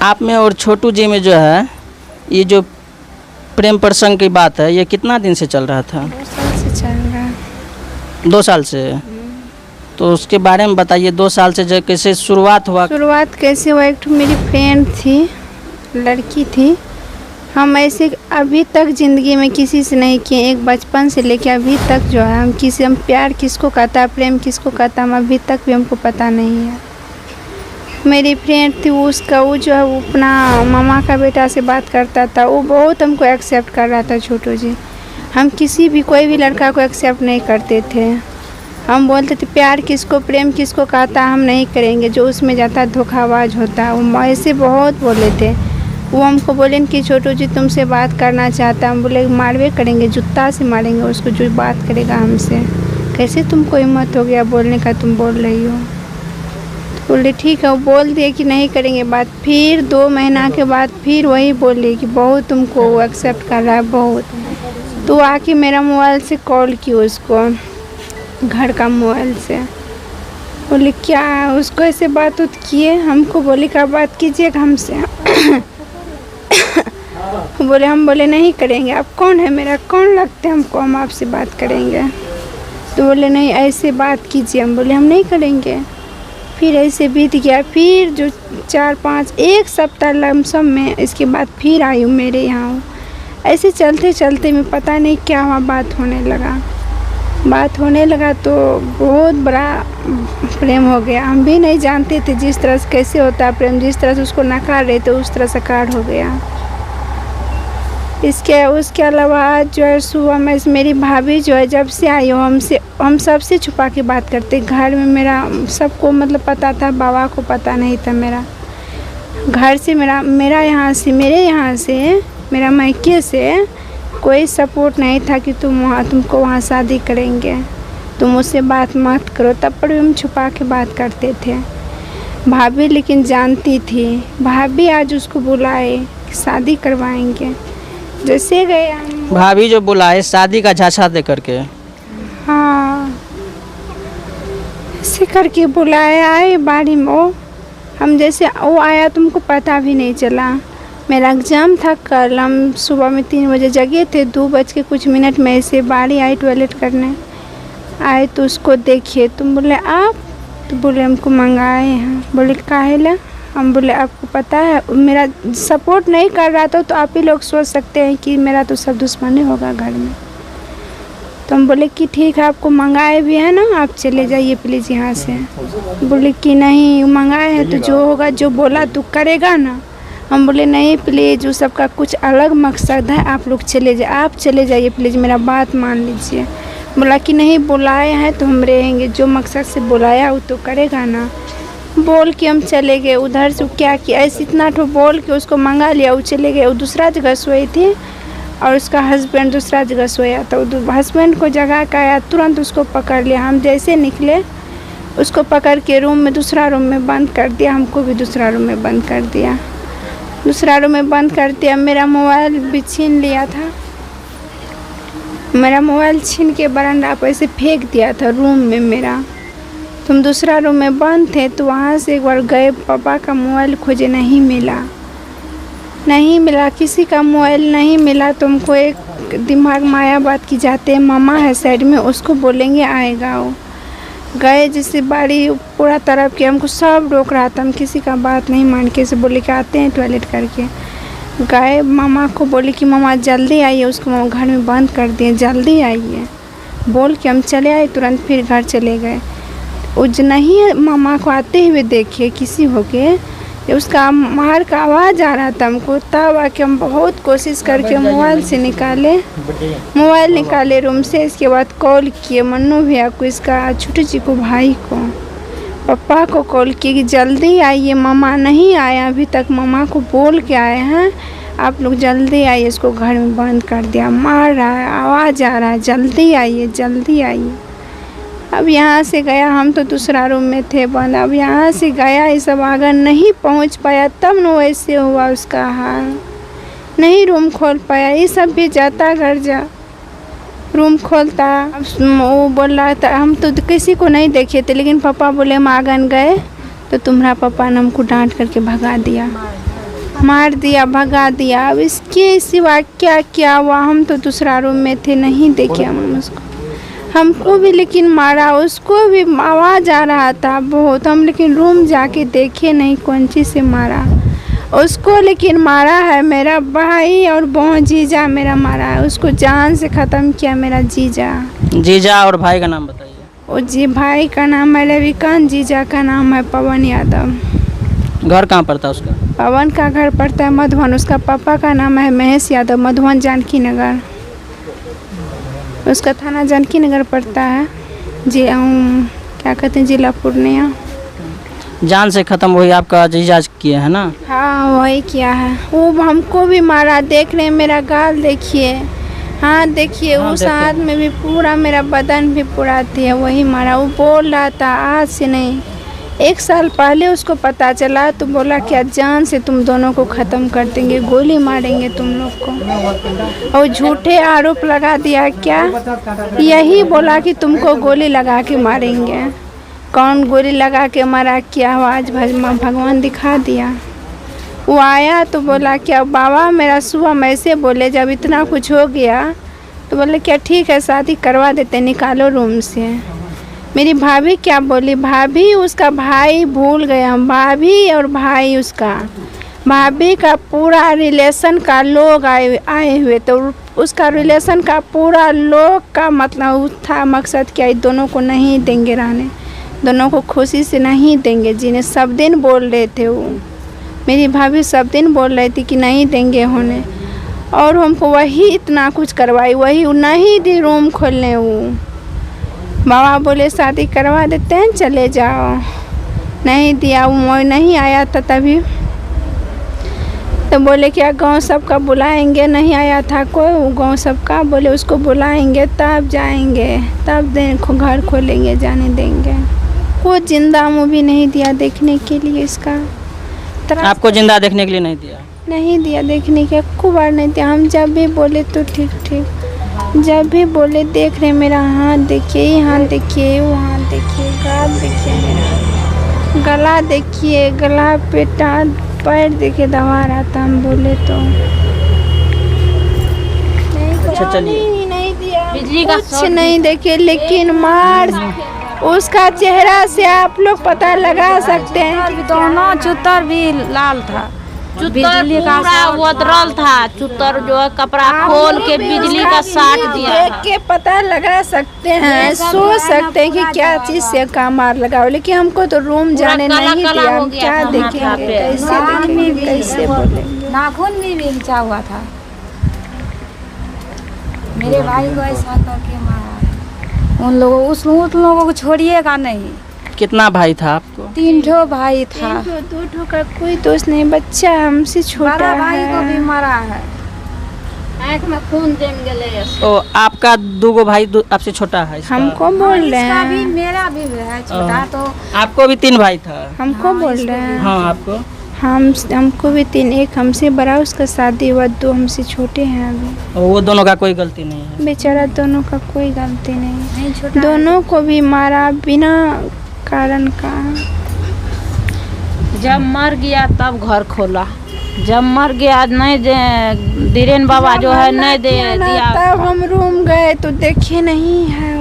आप में और छोटू जी में जो है ये जो प्रेम प्रसंग की बात है, ये कितना दिन से चल रहा था? 2 साल से चल रहा है। 2 साल से? तो उसके बारे में बताइए, 2 साल से जो कैसे शुरुआत हुआ? शुरुआत कैसे हुआ, एक तो मेरी फ्रेंड थी, लड़की थी। हम ऐसे अभी तक ज़िंदगी में किसी से नहीं किए, एक बचपन से लेके अभी तक जो है हम प्यार किसको कहता है, प्रेम किसको कहता है, हम अभी तक भी हमको पता नहीं है। मेरी फ्रेंड थी, वो जो है वो अपना मामा का बेटा से बात करता था, वो बहुत हमको एक्सेप्ट कर रहा था। छोटू जी, हम कोई भी लड़का को एक्सेप्ट नहीं करते थे। हम बोलते थे प्यार किसको, प्रेम किसको कहता है, हम नहीं करेंगे, जो उसमें जाता है धोखाबाज होता है। वो ऐसे बहुत बोले थे। वो हमको बोले कि छोटू जी तुमसे बात करना चाहता है। हम बोले मारवे करेंगे, जूता से मारेंगे उसको जो बात करेगा हमसे। कैसे तुमको हिम्मत हो गया बोलने का, तुम बोल रही हो? तो बोले ठीक है। वो बोल दिए कि नहीं करेंगे बात। फिर 2 महीना के बाद फिर वही बोले कि बहुत तुमको एक्सेप्ट कर रहा है बहुत। तो आके मेरा मोबाइल से कॉल की उसको, घर का मोबाइल से। बोले क्या उसको ऐसे बात किए? हमको बोले क्या बात कीजिएगा हमसे? बोले हम बोले नहीं करेंगे। आप कौन है, मेरा कौन लगते हैं हमको, हम आपसे बात करेंगे? तो बोले नहीं ऐसे बात कीजिए। हम बोले हम नहीं करेंगे। फिर ऐसे बीत गया। फिर जो 1 सप्ताह लमसम में इसके बाद फिर आई हूँ मेरे यहाँ। ऐसे चलते चलते में पता नहीं क्या हुआ, बात होने लगा तो बहुत बड़ा प्रेम हो गया। हम भी नहीं जानते थे जिस तरह से कैसे होता है प्रेम, जिस तरह से उसको नकार रहे थे उस तरह से कार हो गया। उसके अलावा आज जो है सुबह में मेरी भाभी जो है जब से आई हो हम सबसे छुपा के बात करते। घर में मेरा सबको मतलब पता था, बाबा को पता नहीं था। मेरा घर से मेरे यहाँ से मेरा मायके से कोई सपोर्ट नहीं था कि तुमको वहाँ शादी करेंगे, तुम उससे बात मत करो। तब पर भी हम छुपा के बात करते थे। भाभी लेकिन जानती थी। भाभी आज उसको बुलाए शादी करवाएंगे। जैसे गए हम, भाभी जो बुलाए शादी का झांसा दे करके? हाँ, ऐसे करके बुलाए। आए बाड़ी में हम, जैसे वो आया तुमको पता भी नहीं चला। मेरा एग्ज़ाम था कल, हम सुबह में 3 बजे जगे थे। 2 बज के कुछ मिनट में ऐसे बाड़ी आई टॉयलेट करने। आए तो उसको देखिए। तुम बोले आप? तो बोले हमको मंगाए हैं। बोले काहे ला? हम बोले आपको पता है मेरा सपोर्ट नहीं कर रहा था तो आप ही लोग सोच सकते हैं कि मेरा तो सब दुश्मनी होगा घर में। तो हम बोले कि ठीक है, आपको मंगाए भी है ना, आप चले जाइए प्लीज़ यहाँ से। बोले कि नहीं मंगाए हैं तो जो होगा, जो बोला तो करेगा ना। हम बोले नहीं प्लीज़, उस सबका कुछ अलग मकसद है, आप लोग आप चले जाइए प्लीज़, मेरा बात मान लीजिए। बोला कि नहीं बुलाए हैं तो हम रहेंगे, जो मकसद से बुलाया वो तो करेगा ना। बोल के हम चले गए। उधर से क्या किया, ऐसे इतना ठो बोल के उसको मंगा लिया। वो चले गए। वो दूसरा जगह सोई थी और उसका हस्बैंड दूसरा जगह सोया था। वो हस्बैंड को जगा के आया, तुरंत उसको पकड़ लिया। हम जैसे निकले उसको पकड़ के दूसरा रूम में बंद कर दिया। हमको भी दूसरा रूम में बंद कर दिया। मेरा मोबाइल भी छीन लिया था। मेरा मोबाइल छीन के बरामदा पर ऐसे फेंक दिया था रूम में मेरा। तुम दूसरा रूम में बंद थे तो वहाँ से एक बार गए, पापा का मोबाइल खोजे, नहीं मिला, किसी का मोबाइल नहीं मिला। तुमको एक दिमाग में आया बात की जाते हैं, मामा है साइड में, उसको बोलेंगे आएगा। वो गए, जिससे बाड़ी पूरा तरफ के हमको सब रोक रहा था। हम किसी का बात नहीं मान के से बोले कि आते हैं टॉयलेट करके। गए, मामा को बोले कि मामा जल्दी आइए, उसको मामा घर में बंद कर दिए, जल्दी आइए बोल के हम चले आए। तुरंत फिर घर चले गए। उज नहीं मामा को आते हुए देखिए किसी हो के, उसका मार का आवाज़ आ रहा था हमको। तब आके हम बहुत कोशिश करके मोबाइल निकाले रूम से। इसके बाद कॉल किए मन्नू भैया को, इसका छोटू जी को, भाई को, पापा को कॉल किए कि जल्दी आइए, मामा नहीं आया अभी तक, मामा को बोल के आए हैं आप लोग जल्दी आइए। इसको घर में बंद कर दिया, मार रहा है, आवाज़ आ रहा है, जल्दी आइए। अब यहाँ से गया, हम तो दूसरा रूम में थे बंद। अब यहाँ से गया, ये सब अगर नहीं पहुँच पाया तब न वैसे हुआ उसका हाल। नहीं रूम खोल पाया, ये सब भी जाता घर जा रूम खोलता। अब वो बोल रहा था, हम तो किसी को नहीं देखे थे, लेकिन पापा बोले हम आंगन गए तो तुम्हारा पापा ने हमको डांट करके भगा दिया। मार दिया, भगा दिया। अब इसके सिवा क्या क्या हुआ, हम तो दूसरा रूम में थे, नहीं देखे हम उसको। हमको भी लेकिन मारा, उसको भी आवाज़ आ रहा था बहुत, हम लेकिन रूम जाके देखे नहीं कौन चीज़ से मारा उसको, लेकिन मारा है मेरा भाई और बहन जीजा मेरा मारा है उसको, जान से ख़त्म किया मेरा जीजा। जीजा और भाई का नाम बताइए। और जी भाई का नाम है रविकांत, जीजा का नाम है पवन यादव। घर कहाँ पड़ता है उसका? पवन का घर पड़ता है मधुबन, उसका पापा का नाम है महेश यादव, मधुबन जानकी नगर, उसका थाना जानकी नगर पड़ता है जी, क्या कहते हैं, जिला पूर्णिया। जान से ख़त्म वही आपका जीजा किए है ना? हाँ वही किया है, वो हमको भी मारा, देख रहे हैं मेरा गाल देखिए, हाँ देखिए, हाँ, उस देखे। हाथ में भी पूरा मेरा बदन भी पूरा थी, वही मारा। वो बोल रहा था आज से नहीं, 1 साल पहले उसको पता चला तो बोला क्या जान से तुम दोनों को ख़त्म कर देंगे, गोली मारेंगे तुम लोग को, और झूठे आरोप लगा दिया। क्या यही बोला कि तुमको गोली लगा के मारेंगे, कौन गोली लगा के मारा, क्या हुआ आज भगवान दिखा दिया। वो आया तो बोला क्या बाबा मेरा सुबह में ऐसे बोले, जब इतना कुछ हो गया तो बोले क्या ठीक है शादी करवा देते, निकालो रूम से। मेरी भाभी क्या बोली, भाभी उसका भाई भूल गए हम, भाभी और भाई उसका, भाभी का पूरा रिलेशन का लोग आए हुए, तो उसका रिलेशन का पूरा लोग का मतलब था मकसद क्या, दोनों को नहीं देंगे रहने, दोनों को खुशी से नहीं देंगे जीने, सब दिन बोल रहे थे वो, मेरी भाभी सब दिन बोल रही थी कि नहीं देंगे होने, और हमको वही इतना कुछ करवाई, वही नहीं दी रूम खोलने। वो बाबा बोले शादी करवा देते हैं चले जाओ, नहीं दिया, वो नहीं आया था तभी, तो बोले क्या गांव सबका बुलाएंगे, नहीं आया था कोई, वो गांव सबका बोले उसको बुलाएंगे तब जाएंगे, तब देखो घर खोलेंगे, जाने देंगे। वो जिंदा मुँह भी नहीं दिया देखने के लिए, इसका आपको जिंदा देखने के लिए नहीं दिया? नहीं दिया देखने के, खूब बार नहीं दिया। हम जब भी बोले तो ठीक ठीक, जब भी बोले देख रहे मेरा हाथ देखिए, ये हाथ देखिए, वो हाथ देखिए, गाल देखिए, मेरा गला देखिए, गला पेटा पैर देखिए दबा रहा था, हम बोले तो अच्छा चलिए। नहीं दिया, बिजली का कुछ नहीं देखे, लेकिन मार उसका चेहरा से आप लोग पता लगा सकते हैं कि दोनों चुतर भी लाल था, बिजली का पूरा उतरल था, चुतर जो है कपड़ा खोल के बिजली का साट दिया देख के पता लगा सकते हैं, सोच सकते हैं कि क्या चीज से का मार लगाओ, लेकिन हमको तो रूम जाने नहीं दिया, हम क्या देखेंगे, कैसे देखेंगे, कैसे बोलेंगे। नाखून भी खिंचा हुआ था, मेरे भाई को ऐसा करके मारा। उन लोगों को छोड़िएगा नहीं। कितना भाई था आपको? 3 ठो भाई था, 2 ठो का कोई दोस्त नहीं, बच्चा हमसे छोटा बड़ा भाई को भी है। मारा है, आँख में खून जम गए। तो आपका 2 भाई आपसे छोटा है? इसका? हमको बोल रहे इसका भी हैं, मेरा भी है छोटा, तो आपको भी 3 भाई था? हमको बोल रहे हैं, हाँ आपको? हमको भी 3, एक हमसे बड़ा, उसका शादी हुआ, 2 हमसे छोटे हैं अभी। और वो दोनों का कोई गलती नहीं है? बेचारा दोनों का कोई गलती नहीं, छोटा दोनों को भी मारा बिना कारण का। जब मर गया तब घर खोला, जब मर गया नहीं दे, धीरेन बाबा जो है नहीं दे दिया, तब हम रूम गए तो देखे नहीं है